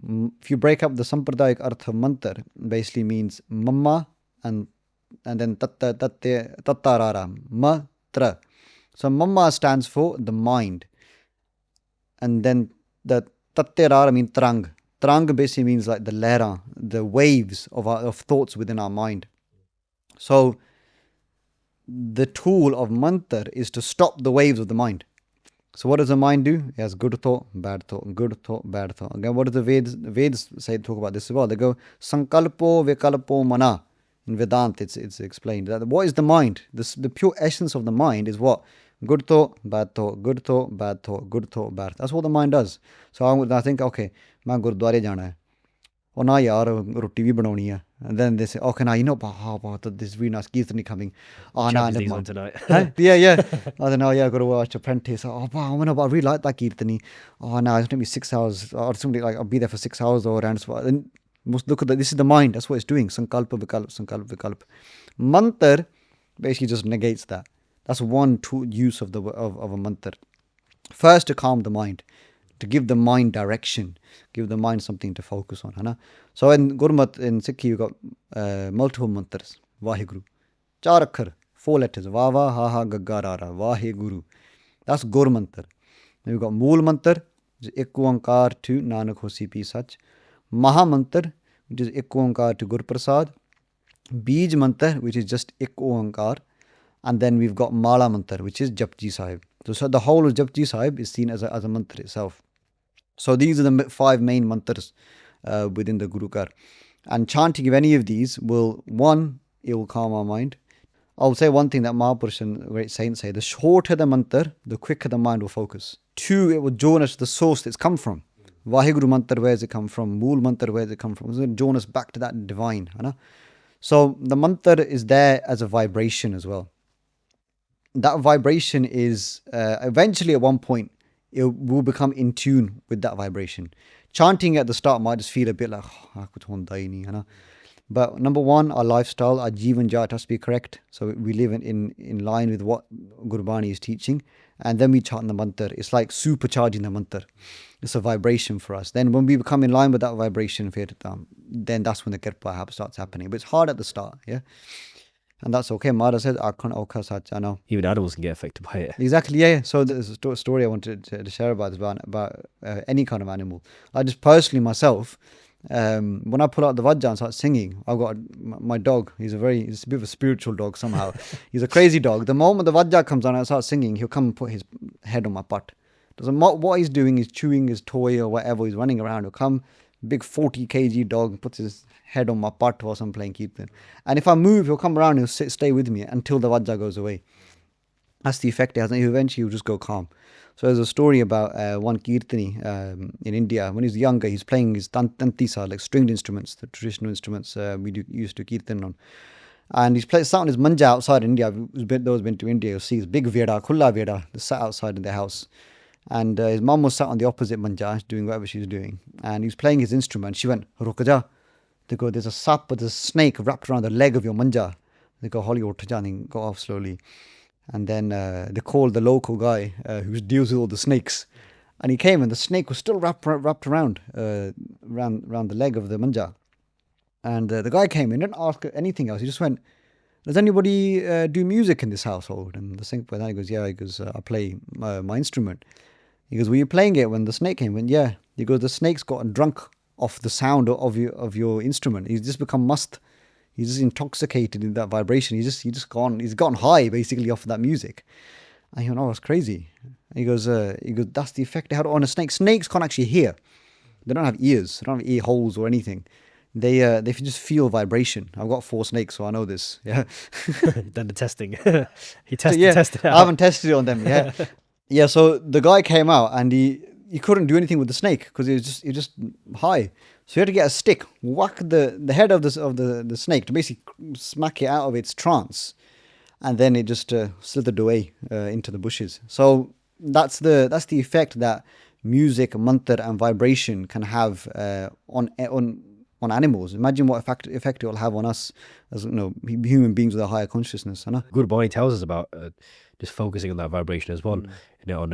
If you break up the Sampradayak Artha of mantra, basically means mamma and then tattarara, matra. So mamma stands for the mind. And then the tattarara means trang. Trang basically means like the lehra, the waves of thoughts within our mind. So the tool of mantra is to stop the waves of the mind. So what does the mind do? It has good thought, bad thought, good thought, bad thought. Again, what do the Veds say, talk about this as well? They go, sankalpo vikalpo mana. In Vedanta, it's explained that what is the mind? The pure essence of the mind is what? Good thought, bad thought, good thought, bad thought, good thought, bad thought. That's what the mind does. So I think, okay, main Gurudware jana hai. Oh, na yaar, roti bhi banauni hai. And then they say, okay, now you know, this is really nice kirtani coming. Oh, no, Champions League's on tonight. Yeah. I don't know, yeah, I've got to watch Apprentice. Oh, wow, I really like that kirtani. Oh, no, it's going to be 6 hours. Or something like, I'll be there for 6 hours or around. And look at that. This is the mind. That's what it's doing. Sankalpa, vikalpa. Mantra basically just negates that. That's one use of a mantra. First, to calm the mind, to give the mind direction, give the mind something to focus on. Hai. So in Gurmat, in Sikhi, you've got multiple mantras. Vaheguru. 4 akhar, 4 letters. Vava, ha, gagga, rara. Vaheguru. That's Gur mantra. Then you've got Mool mantra, which is Ek Oankar to Nanak Hosi Pi Sach. Maha mantra, which is Ek Oankar to Gur Prasad. Bij mantra, which is just Ek Oankar. And then we've got Mala mantra, which is Japji Sahib. So the whole of Japji Sahib is seen as a mantra itself. So these are the 5 main mantras within the Guru Kar. And chanting of any of these it will calm our mind. I'll say one thing that Mahapurush and great saints say: the shorter the mantra, the quicker the mind will focus. 2, it will join us to the source it's come from. Vaheguru mantra, where does it come from? Mool mantra, where does it come from? It's going to join us back to that divine. So the mantra is there as a vibration as well. That vibration is eventually at one point it will become in tune with that vibration. Chanting at the start might just feel a bit like But number one, our lifestyle, our Jeevan Jat has to be correct. So we live in line with what Gurbani is teaching. And then we chant the mantar. It's like supercharging the mantar. It's a vibration for us. Then when we become in line with that vibration, then that's when the kirpa starts happening. But it's hard at the start, yeah? And that's okay. Mara says, I know. Even animals can get affected by it. Exactly, yeah. So there's a story I wanted to share about this, about any kind of animal. I just personally myself, when I pull out the vajja and start singing, I've got my dog. He's a bit of a spiritual dog somehow. He's a crazy dog. The moment the vajja comes on and I start singing, he'll come and put his head on my butt. Doesn't matter what he's doing, he's chewing his toy or whatever, he's running around. He'll come, big 40 kg dog, puts his head on my butt whilst I'm playing kirtan. And if I move, he'll come around, he'll stay with me until the vajja goes away. That's the effect it has. And eventually he'll just go calm. So there's a story about one kirtani in India. When he was younger, he's playing his tantisa, like stringed instruments, the traditional instruments used to kirtan on. And he's sat on his manja outside India. Those been to India, you'll see his big veda, khulla veda, sat outside in their house. And his mum was sat on the opposite manja, doing whatever she was doing. And he was playing his instrument. She went, Rukaja. They go, there's a sap, there's a snake wrapped around the leg of your manja. They go, Holly Urtaja, and go off slowly. And then they called the local guy who deals with all the snakes. And he came and the snake was still wrapped around the leg of the manja. And the guy came in, didn't ask anything else. He just went, does anybody do music in this household? And the Sikh boy, he goes, yeah. He goes, I play my instrument. He goes, were you playing it when the snake came? He went, yeah. He goes, the snake's gotten drunk off the sound of your instrument. He's just become must. He's just intoxicated in that vibration. He's gotten high basically off of that music. And he went, oh, that's crazy. And he goes, that's the effect they had on a snake. Snakes can't actually hear. They don't have ears. They don't have ear holes or anything. They just feel vibration. I've got 4 snakes, so I know this. Yeah. Done the testing. He tested it out. I haven't tested it on them. Yeah. Yeah. So the guy came out and he couldn't do anything with the snake because he was just high. So he had to get a stick, whack the head of the snake to basically smack it out of its trance, and then it just slithered away into the bushes. So that's the effect that music, mantar, and vibration can have on animals. Imagine what effect it will have on us as human beings with a higher consciousness. Gurbani tells us about just focusing on that vibration as well. On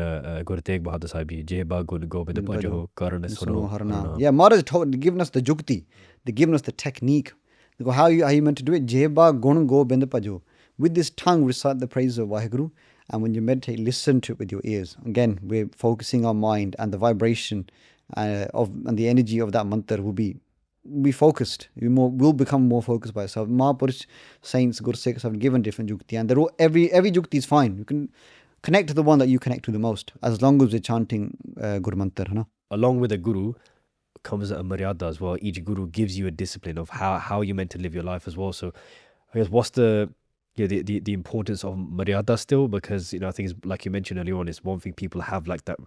Guru Tegh Bahadur Sahib, Je Ba Gun Gobind Bhajo Karan Suno Harna. Yeah, Maharaj has given us the jukti. They've given us the technique. They go, how you meant to do it? Je Ba Gun Gobind Bhajo. With this tongue, recite the praises of Vaheguru. And when you meditate, listen to it with your ears. Again, we're focusing our mind, and the vibration and the energy of that mantra will be focused. We'll become more focused by ourselves. Mahapurush, saints, Guru Sikhs have given different jukti, and every jukti is fine. You can connect to the one that you connect to the most, as long as we're chanting Guru Mantar. Along with a guru comes a maryada as well. Each guru gives you a discipline of how you're meant to live your life as well. So I guess what's the importance of maryada still? Because I think it's, like you mentioned earlier on, it's one thing people have like that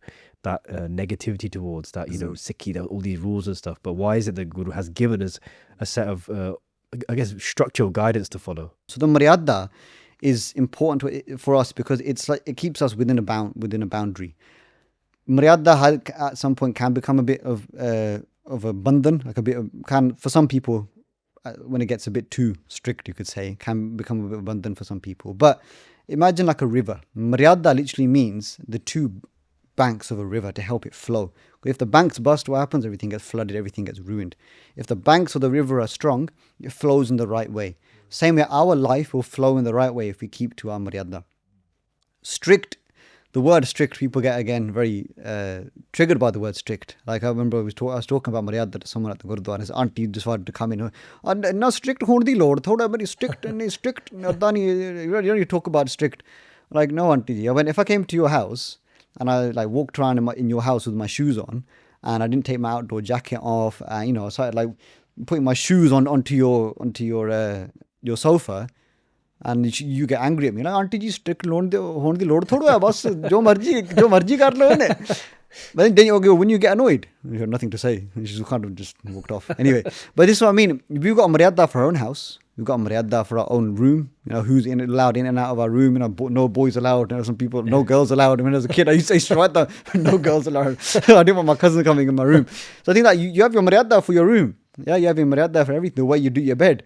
negativity towards that, Sikhi, all these rules and stuff. But why is it the Guru has given us a set of I guess structural guidance to follow? So the maryada is important for us because it's like it keeps us within a boundary. Maryada at some point can become a bit of a bandhan, like a bit of, for some people, when it gets a bit too strict, you could say, can become a bit of a bandhan for some people. But imagine like a river. Maryada literally means the 2 banks of a river to help it flow. If the banks bust, what happens? Everything gets flooded, everything gets ruined. If the banks of the river are strong, it flows in the right way. Same way, our life will flow in the right way if we keep to our maryada. Strict, the word strict, people get again very triggered by the word strict. Like I remember I was talking about maryada to someone at the Gurudwara. His auntie decided to come in. No strict hone di lord, thoda very strict and strict. You talk about strict. Like, no, auntie. If I came to your house and I like walked around in your house with my shoes on, and I didn't take my outdoor jacket off, I started like putting my shoes onto your sofa, and you get angry at me like, auntie ji, strict hone di lord thoda hai, bas jo marji kar lo ne. But then when you get annoyed, you have nothing to say. You just kind of just walked off. Anyway, but this is what I mean. We've got a maryada for our own house. We've got a maryada for our own room. Who's allowed in and out of our room. No boys allowed. Some people, no girls allowed. When I was a kid, I used to say no girls allowed. I didn't want my cousin coming in my room. So I think that you have your maryada for your room. Yeah, you have your maryada for everything. The way you do your bed,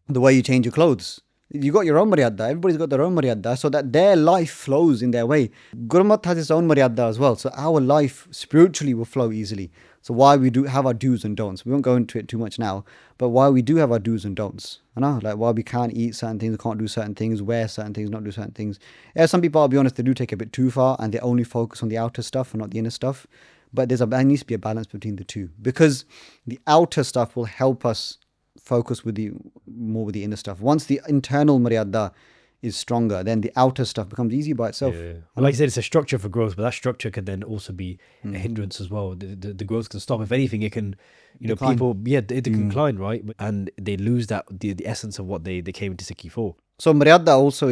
the way you change your clothes. You got your own maryada. Everybody's got their own maryada, so that their life flows in their way. Gurmat has its own maryada as well, so our life spiritually will flow easily. So why we do have our do's and don'ts. We won't go into it too much now, but why we do have our do's and don'ts. You know, like why we can't eat certain things, can't do certain things, wear certain things, not do certain things. Yeah, some people, I'll be honest, they do take a bit too far and they only focus on the outer stuff and not the inner stuff. But there needs to be a balance between the two, because the outer stuff will help us focus with the inner stuff. Once the internal maryada is stronger, then the outer stuff becomes easy by itself. Yeah. Well, like I said, it's a structure for growth, but that structure can then also be a hindrance as well. The growth can stop. If anything, it can, Decline. people, it can decline, right? And they lose that the essence of what they came into Sikhi for. So maryada also,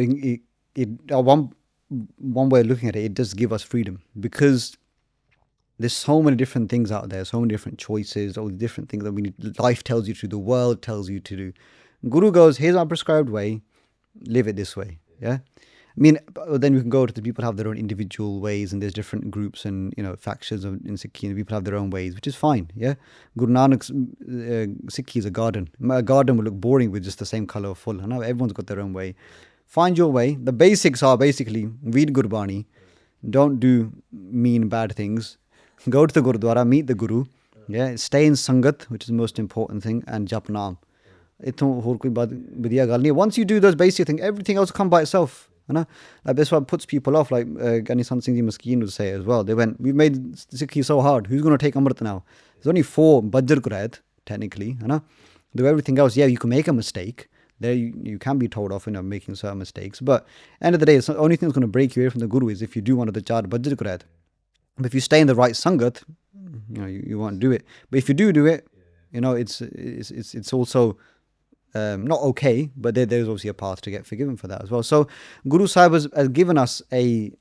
one way of looking at it, it does give us freedom, because there's so many different things out there, so many different choices, all the different things that we need. Life tells you to do, the world tells you to do. Guru goes, here's our prescribed way, live it this way. Yeah. I mean, then we can go to the people have their own individual ways, and there's different groups and factions in Sikhi, and people have their own ways, which is fine. Yeah, Guru Nanak's Sikhi is a garden. A garden will look boring with just the same color of full. No, everyone's got their own way. Find your way. The basics are basically read Gurbani, don't do mean bad things, go to the Gurudwara, meet the Guru. Yeah, stay in Sangat, which is the most important thing, and jap naam. Once you do those basic things, everything else will come by itself. Like that's what puts people off. Like Gani Sant Singh Ji Maskeen would say as well. They went, we've made Sikhi so hard. Who's going to take Amrit now? There's only 4 Bajjar Qurayat, technically. Do everything else. Yeah, you can make a mistake. There you can be told off making certain mistakes. But end of the day, it's the only thing that's going to break you away from the Guru is if you do one of the 4 Bajjar Qurayat. But if you stay in the right Sangat, you won't do it. But if you do it, it's also not okay, but there's obviously a path to get forgiven for that as well. So Guru Sahib has given us a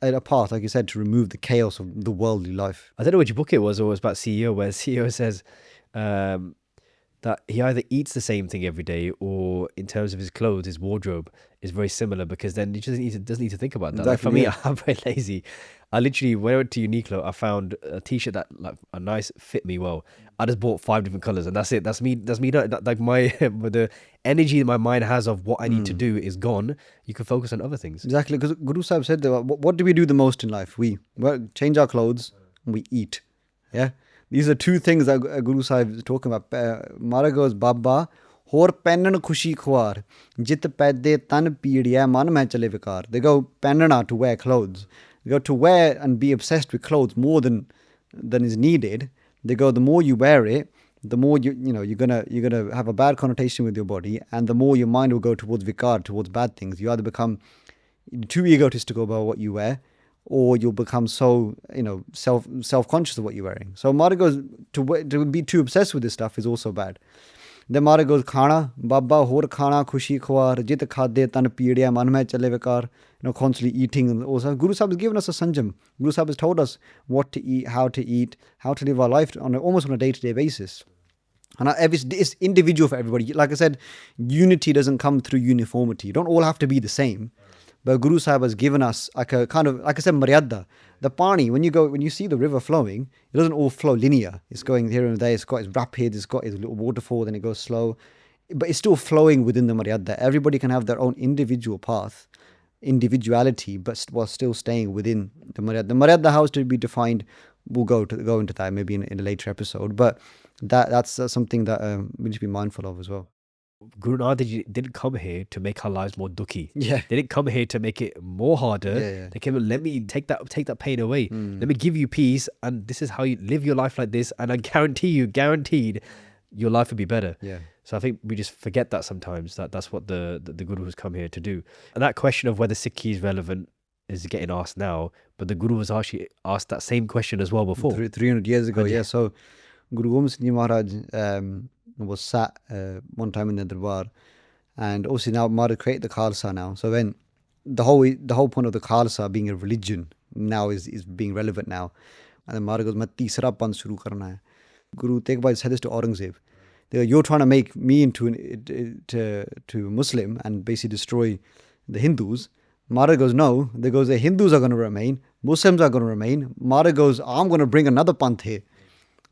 path, like you said, to remove the chaos of the worldly life. I don't know which book it was, or it was about CEO, where CEO says that he either eats the same thing every day, or in terms of his clothes, his wardrobe is very similar, because then he just doesn't need to think about that. Exactly, like for me, I'm very lazy. I literally went to Uniqlo, I found a t-shirt that like a nice fit me well. I just bought 5 different colors, and that's it. That's me done. Like the energy that my mind has of what I need to do is gone. You can focus on other things. Exactly, because Guru Sahib said, what do we do the most in life? We change our clothes and we eat. Yeah, these are 2 things that Guru Sahib is talking about. Mara goes, Baba, hor pennan khushi khwar, jit paide tan peediya man mein chale vikar. They go pennana to wear clothes. They go to wear and be obsessed with clothes more than is needed. They go, the more you wear it, the more you're gonna have a bad connotation with your body, and the more your mind will go towards vikar, towards bad things. You either become too egotistical about what you wear, or you'll become so self-conscious of what you're wearing. So Mara goes, to be too obsessed with this stuff is also bad. Then Mara goes, khana, Baba hor khana khushi khwar, jit khade tan peediya man mein chale vikar. Constantly eating. And also Guru Sahib has given us a sanjam. Guru Sahib has told us what to eat, how to live our life almost on a day-to-day basis. And it's individual for everybody. Like I said, unity doesn't come through uniformity. You don't all have to be the same. But Guru Sahib has given us like a kind of, like I said, maryada. The pani, when you see the river flowing, it doesn't all flow linear. It's going here and there. It's got its rapid. It's got its little waterfall. Then it goes slow. But it's still flowing within the maryada. Everybody can have their own individual path, individuality, but while still staying within the maryada. The maryada, how to be defined, we'll go into that maybe in a later episode. But that's something that we need to be mindful of as well. Guru Nanak didn't come here to make our lives more dukhi. Yeah. They didn't come here to make it more harder. Yeah. They came, let me take that pain away. Let me give you peace, and this is how you live your life like this, and I guaranteed your life will be better. Yeah. So I think we just forget that sometimes, that's what the Guru has come here to do. And that question of whether Sikhi is relevant is getting asked now, but the Guru was actually asked that same question as well before. 300 years ago, yeah. So Guru Gobind Singh Ji Maharaj was sat one time in the Darbar, and obviously now Maharaj created the Khalsa now. So when the whole point of the Khalsa being a religion now is being relevant now. And then Maharaj goes, "Main teesra panth shuru karna hai." Guru Tegh Bahai said this to Aurangzeb. You're trying to make me into Muslim and basically destroy the Hindus. Maharaj goes, no. They goes, the Hindus are going to remain, Muslims are going to remain. Maharaj goes, I'm going to bring another panth here.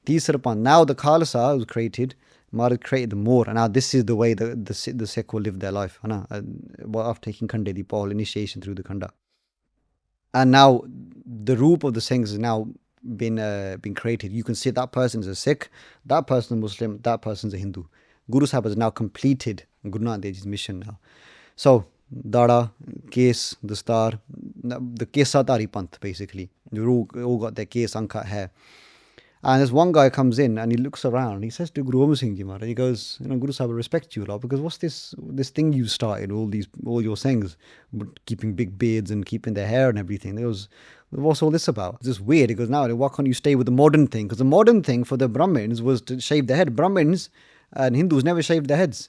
Tisra panth. Now the Khalsa was created. Maharaj created more, and now this is the way the Sikh will live their life. After taking Khande, the Paul initiation through the Khanda. And now the roop of the Singhs has now been created. You can see that person is a Sikh, that person is a Muslim, that person is a Hindu. Guru Sahib has now completed Guru Nanak Dev Ji's mission now. So, Dada, Kes, Dastar, the Kesatari Panth basically. They all got their Kes, uncut hair. And this one guy comes in and he looks around. He says to Guru Gobind Singh Ji Maharaj, he goes, Guru Sahib, I respect you a lot, because what's this thing you started, all your sayings, keeping big beards and keeping their hair and everything. He goes, what's all this about? It's just weird. He goes, now why can't you stay with the modern thing? Because the modern thing for the Brahmins was to shave their head. Brahmins and Hindus never shaved their heads.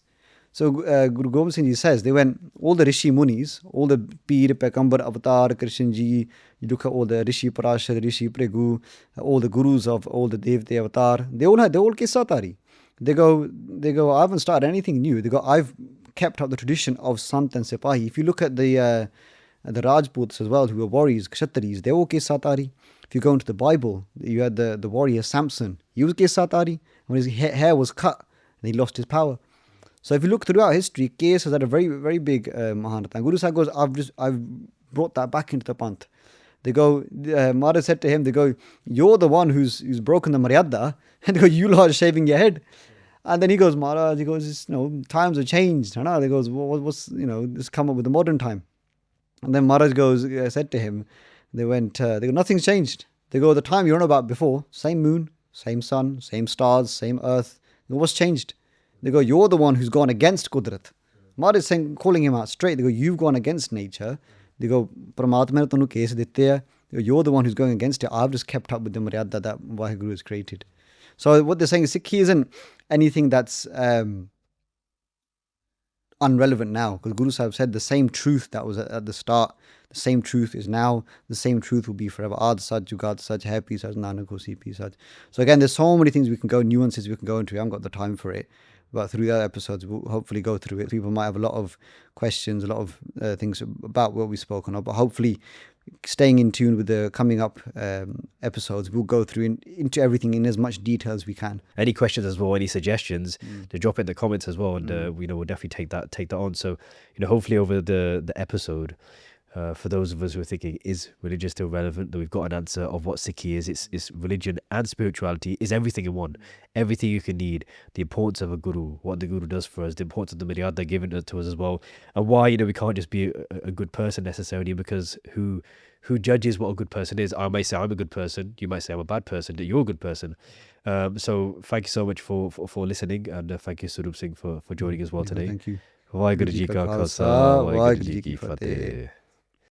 So Guru Gobind Singh Ji says, they went, all the Rishi Munis, all the Peer, Pekambar, Avatar, Krishan Ji, you look at all the Rishi Parashar, Rishi Pregu, all the Gurus of all the Devte Avatar, they all Kesatari. They go, I haven't started anything new. They go, I've kept up the tradition of Sant and Sipahi. If you look at the Rajputs as well, who were warriors, Kshatriyas, they're all Kesatari. If you go into the Bible, you had the warrior Samson, he was Kesatari. When his hair was cut, and he lost his power. So if you look throughout history, Kes has had a very, very big Mahanata. And Guru Sahib goes, I've brought that back into the Panth. They go, Maharaj said to him, they go, you're the one who's broken the maryada. And they go, you lot are shaving your head. And then he goes, Maharaj, he goes, times have changed. They goes, what's, this come up with the modern time. And then Maharaj said to him, they go, nothing's changed. They go, the time you're on about before, same moon, same sun, same stars, same earth. What's changed? They go, you're the one who's gone against Qudrat. Maharaj is calling him out straight. They go, you've gone against nature. They go, Paramatma tanu kes ditte hai. You're the one who's going against it. I've just kept up with the maryada that Vaheguru has created. So what they're saying is Sikhi isn't anything that's unrelevant now. Because Guru Sahib said the same truth that was at the start, the same truth is now, the same truth will be forever. Ad Saj, Jugad Saj, Happy Saj, Nanak Sipi Saj. So again, there's so many things we can go, nuances we can go into. I haven't got the time for it. But through the episodes, we'll hopefully go through it. People might have a lot of questions, a lot of things about what we've spoken of. But hopefully, staying in tune with the coming up episodes, we'll go through into everything in as much detail as we can. Any questions as well, any suggestions, to drop in the comments as well, and we'll definitely take that on. So hopefully over the episode, for those of us who are thinking, is religion still relevant? That we've got an answer of what Sikhi is. It's religion and spirituality is everything in one. Everything you can need. The importance of a guru, what the guru does for us, the importance of the maryada given to us as well, and why we can't just be a good person necessarily, because who judges what a good person is? I may say I'm a good person. You might say I'm a bad person. That you're a good person. So thank you so much for listening, and thank you Surup Singh for joining as well today. Thank you. Waheguru Ji Ka Khalsa, Waheguru Ji Ki Fateh.